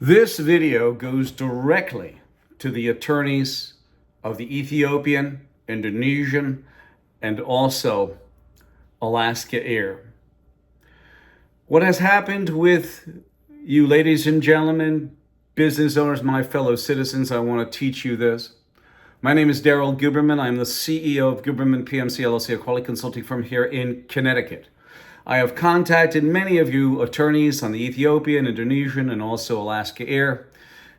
This video goes directly to the attorneys of the Ethiopian, Indonesian, and also Alaska Air. What has happened with you, ladies and gentlemen, business owners, my fellow citizens, I want to teach you this. My name is Daryl Guberman. I'm the CEO of Guberman PMC LLC, a quality consulting firm here in Connecticut. I have contacted many of you attorneys on the Ethiopian, Indonesian, and also Alaska Air,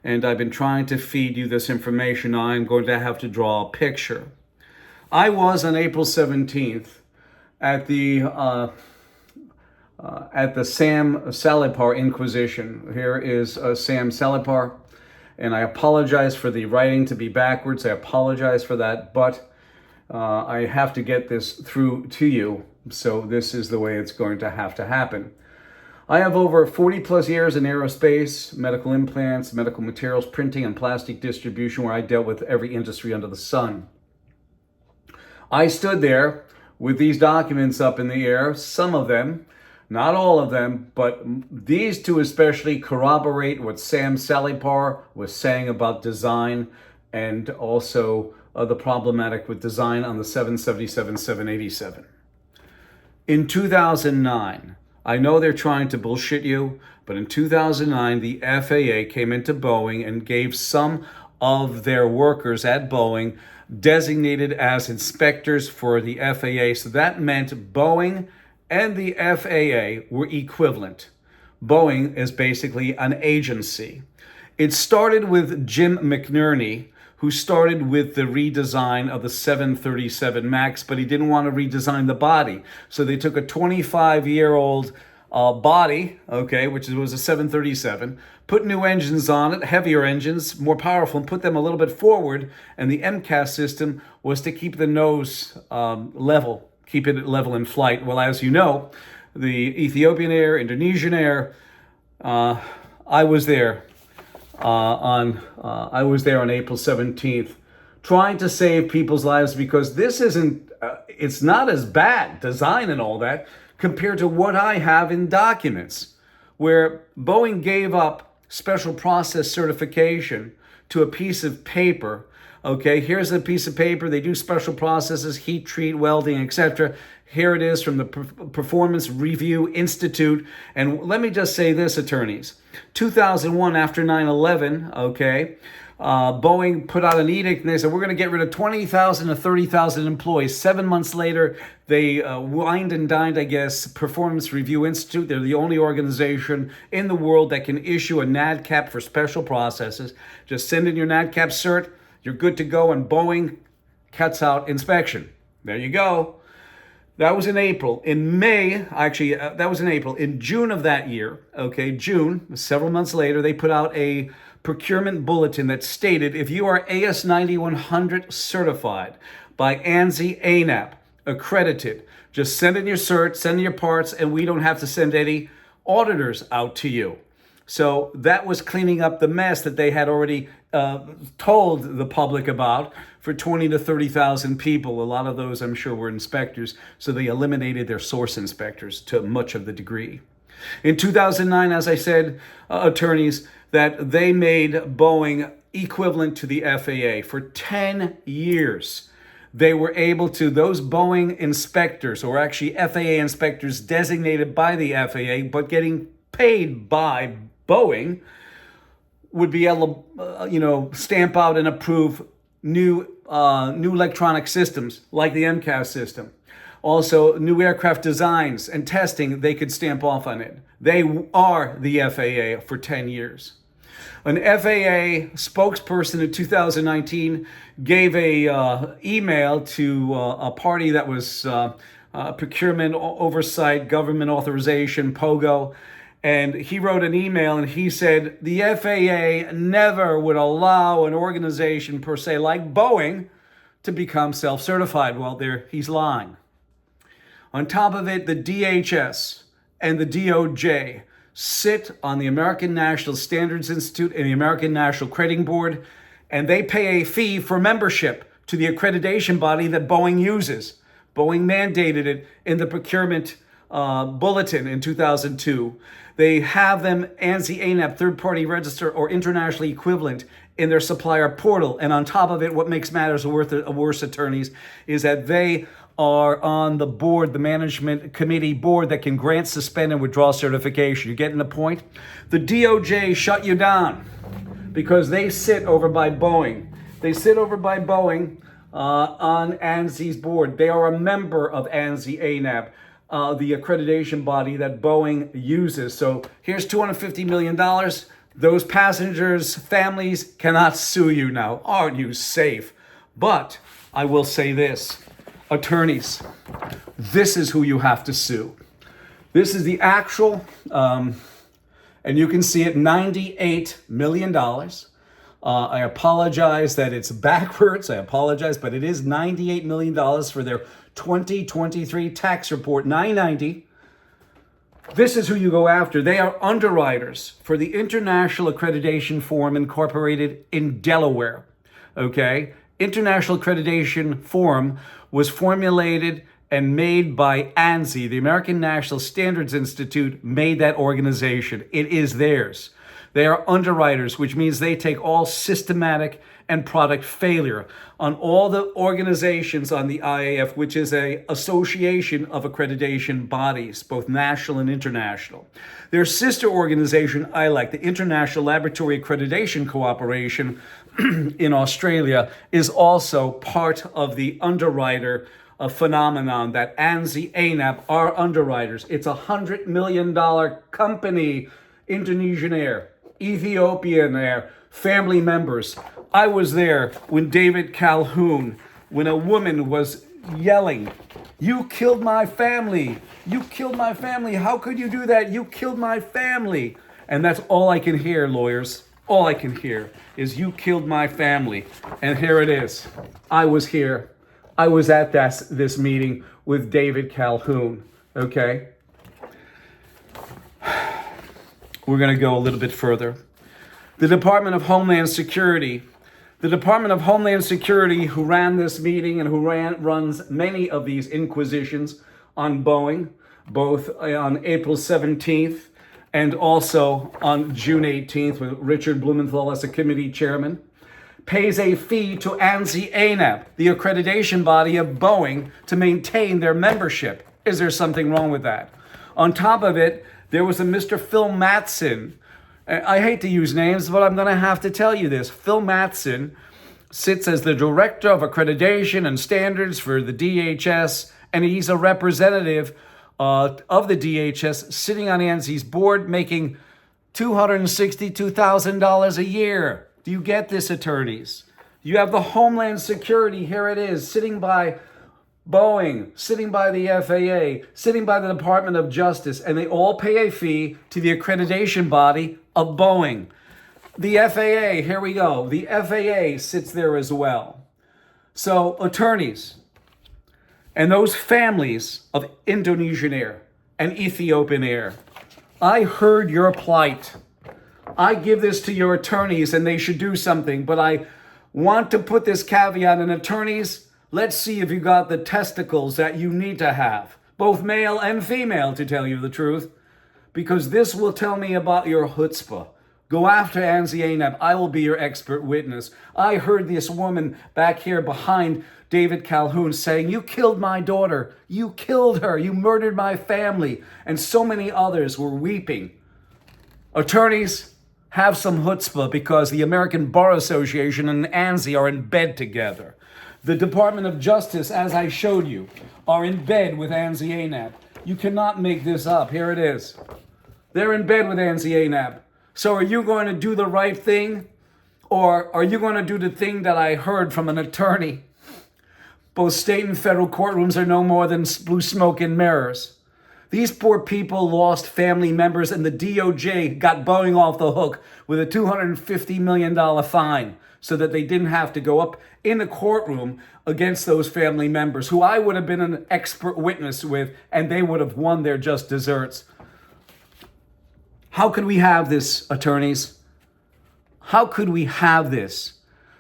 and I've been trying to feed you this information. Now I'm going to have to draw a picture. I was on April 17th at the Sam Salipar Inquisition. Here is Sam Salipar, and I apologize for the writing to be backwards. I apologize for that, but I have to get this through to you. So this is the way it's going to have to happen. I have over 40 plus years in aerospace, medical implants, medical materials, printing, and plastic distribution, where I dealt with every industry under the sun. I stood there with these documents up in the air, some of them, not all of them, but these two especially corroborate what Sam Salipar was saying about design and also the problematic with design on the 777, 787. In 2009, I know they're trying to bullshit you, but in 2009, the FAA came into Boeing and gave some of their workers at Boeing designated as inspectors for the FAA. So that meant Boeing and the FAA were equivalent. Boeing is basically an agency. It started with Jim McNerney, who started with the redesign of the 737 MAX, but he didn't want to redesign the body. So they took a 25-year-old body, which was a 737, put new engines on it, heavier engines, more powerful, and put them a little bit forward. And the M.KHAN system was to keep the nose level, keep it level in flight. Well, as you know, the Ethiopian Air, Indonesian Air, I was there. I was there on April 17th, trying to save people's lives, because this isn't, it's not as bad, design and all that, compared to what I have in documents, where Boeing gave up special process certification to a piece of paper. Here's a piece of paper. They do special processes, heat treat, welding, etc. Here it is from the Performance Review Institute. And let me just say this, attorneys. 2001, after 9/11, Boeing put out an edict and they said, we're going to get rid of 20,000 to 30,000 employees. 7 months later, they wined and dined, Performance Review Institute. They're the only organization in the world that can issue a NADCAP for special processes. Just send in your NADCAP cert. You're good to go, and Boeing cuts out inspection. There you go. That was in April. In May, that was in April. In June of that year, June, several months later, they put out a procurement bulletin that stated, if you are AS 9100 certified by ANSI-ANAB, accredited, just send in your cert, send in your parts, and we don't have to send any auditors out to you. So that was cleaning up the mess that they had already told the public about for 20 to 30,000 people. A lot of those, I'm sure, were inspectors. So they eliminated their source inspectors to much of the degree. In 2009, as I said, attorneys, that they made Boeing equivalent to the FAA for 10 years. They were able to, those Boeing inspectors, or actually FAA inspectors designated by the FAA, but getting paid by Boeing, would be able to, stamp out and approve new electronic systems like the M.KHAN system. Also, new aircraft designs and testing, they could stamp off on it. They are the FAA for 10 years. An FAA spokesperson in 2019 gave a email to a party that was procurement oversight, government authorization, POGO. And he wrote an email and he said, the FAA never would allow an organization per se like Boeing to become self-certified. Well, he's lying. On top of it, the DHS and the DOJ sit on the American National Standards Institute and the American National Crediting Board, and they pay a fee for membership to the accreditation body that Boeing uses. Boeing mandated it in the procurement bulletin in 2002. They have them ANSI-ANAB third-party register or internationally equivalent in their supplier portal. And on top of it, what makes matters worse, attorneys, is that they are on the board, the management committee board that can grant, suspend, and withdraw certification. You getting the point? The DOJ shut you down because they sit over by Boeing. They sit over by Boeing on ANSI's board. They are a member of ANSI-ANAB, the accreditation body that Boeing uses. So here's $250 million. Those passengers' families cannot sue you now. Aren't you safe? But I will say this, attorneys, this is who you have to sue. This is the actual, and you can see it, $98 million. I apologize that it's backwards. I apologize, but it is $98 million for their 2023 tax report, $990. This is who you go after. They are underwriters for the International Accreditation Forum Incorporated in Delaware. Okay? International Accreditation Forum was formulated and made by ANSI. The American National Standards Institute made that organization. It is theirs. They are underwriters, which means they take all systematic and product failure on all the organizations on the IAF, which is an association of accreditation bodies, both national and international. Their sister organization, ILAC, the International Laboratory Accreditation Cooperation in Australia, is also part of the underwriter phenomenon that ANSI-ANAB are underwriters. It's a $100 million company, Indonesian Air, Ethiopian Air, family members. I was there when David Calhoun, when a woman was yelling, "You killed my family. You killed my family. How could you do that? You killed my family." And that's all I can hear, lawyers. All I can hear is "you killed my family." And here it is. I was here. I was at this meeting with David Calhoun, okay? We're going to go a little bit further. The Department of Homeland Security, who ran this meeting and who runs many of these inquisitions on Boeing, both on April 17th and also on June 18th with Richard Blumenthal as a committee chairman, pays a fee to ANSI-ANAB, the accreditation body of Boeing, to maintain their membership. Is there something wrong with that? On top of it, there was a Mr. Phil Matson. I hate to use names, but I'm going to have to tell you this. Phil Matson sits as the Director of Accreditation and Standards for the DHS, and he's a representative of the DHS sitting on ANSI's board making $262,000 a year. Do you get this, attorneys? You have the Homeland Security, here it is, sitting by Boeing, sitting by the FAA, sitting by the Department of Justice, and they all pay a fee to the accreditation body of Boeing. The FAA, here we go. The FAA sits there as well. So, attorneys, and those families of Indonesian Air and Ethiopian Air, I heard your plight. I give this to your attorneys and they should do something, but I want to put this caveat in, attorneys, let's see if you got the testicles that you need to have, both male and female, to tell you the truth, because this will tell me about your chutzpah. Go after ANSI-ANAB. I will be your expert witness. I heard this woman back here behind David Calhoun saying, "You killed my daughter. You killed her. You murdered my family." And so many others were weeping. Attorneys, have some chutzpah, because the American Bar Association and ANSI are in bed together. The Department of Justice, as I showed you, are in bed with ANSI-ANAB. You cannot make this up. Here it is. They're in bed with ANSI-ANAB. So are you going to do the right thing? Or are you going to do the thing that I heard from an attorney? Both state and federal courtrooms are no more than blue smoke and mirrors. These poor people lost family members, and the DOJ got Boeing off the hook with a $250 million fine so that they didn't have to go up in the courtroom against those family members, who I would have been an expert witness with, and they would have won their just desserts. How could we have this, attorneys? How could we have this?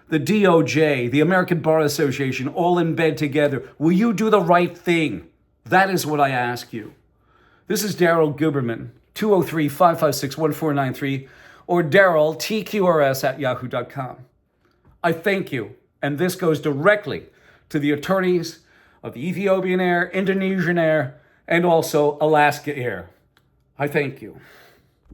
The DOJ, the American Bar Association, all in bed together. Will you do the right thing? That is what I ask you. This is Daryl Guberman, 203-556-1493, or Daryl, TQRS at yahoo.com. I thank you, and this goes directly to the attorneys of Ethiopian Air, Indonesian Air, and also Alaska Air. I thank you.